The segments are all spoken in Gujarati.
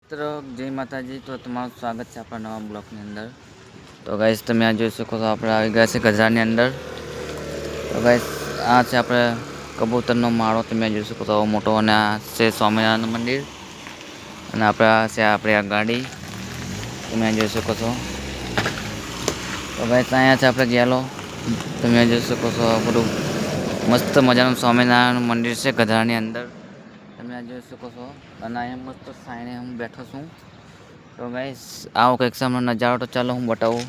मित्रों जय माताजी। तो तमाરું स्वागत है अपना नवा ब्लॉगની અંદર। तो गाइस તમે આ જોઈ શકો છો આપણે આવી ગયા છે ગજરાની અંદર। તો ગાइस આ છે આપણે કબૂતરનો માળો તમે જોઈ શકો છો મોટો, અને આ છે સ્વામિનારાયણ મંદિર, અને આપણે આ છે આપણી આ ગાડી તમે જોઈ શકો છો। તો ગાइस અહીંયા છે આપણે ગેલો તમે જોઈ શકો છો। બધું મસ્ત મજાનું સ્વામિનારાયણ મંદિર છે ગજરાની અંદર તમે આ જોઈ શકો છો। અને અહીંયા મસ્ત સાઈને હું બેઠો છું। તો ગાइस આવો કંઈક સામે નજારો, તો ચાલો હું બતાવું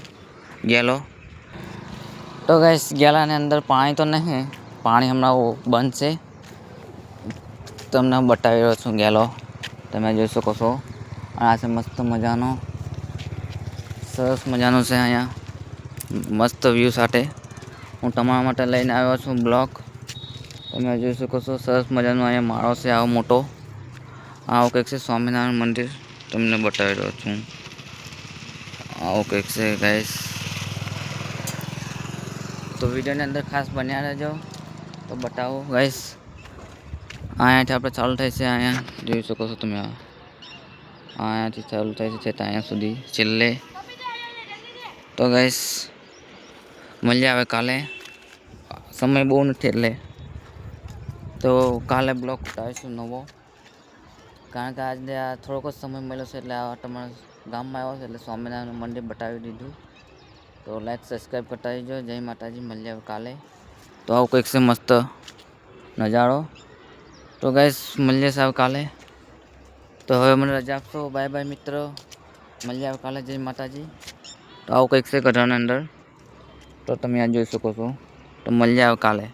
ગેલો। તો ગાइस ગેલાની અંદર પાણી તો નહીં, પાણી હમણાં બંધ છે, તમને હું બતાવી રહ્યો છું ગેલો તમે જોઈ શકો છો। આ છે મસ્ત મજાનો, સરસ મજાનો છે, અહીંયા મસ્ત વ્યૂ સાથે હું તમારા માટે લઈને આવ્યો છું બ્લોગ તમે જોઈ શકો છો। સરસ મજાનો અહીંયા માળો છે આવો મોટો, આવું કંઈક છે સ્વામિનારાયણ મંદિર તમને બતાવી રહ્યો છું। આવું કંઈક છે ગાइस, તો વિડીયોની અંદર ખાસ બન્યા રહેજો તો બતાવો ગાइस। અહીંયાથી આપણે ચાલુ થાય છે, અહીંયા જોઈ શકો છો તમે, અહીંયાથી ચાલુ થાય છે ત્યાં સુધી છેલ્લે। તો ગાइस મળીએ આવે કાલે, સમય બહુ નથી એટલે તો કાલે બ્લોગ ઉતારીશું નવો, કારણ કે આજે આ થોડોક જ સમય મળ્યો છે એટલે આ તમારા ગામમાં આવ્યો છે એટલે સ્વામિનારાયણ મંદિર બતાવી દીધું। તો લાઈક સબસ્ક્રાઈબ કરતા રહીજો। જય માતાજી, મળીએ કાલે। તો આવું કંઈક છે મસ્ત નજારો। તો ગાइस મળીએ સાવ કાલે, તો હવે મને રજા આપશો। બાય બાય મિત્રો, મળીએ આવે કાલે। જય માતાજી। તો આવું કંઈક છે ગઢાની અંદર, તો તમે આ જોઈ શકો છો। તો મળીએ આવે કાલે।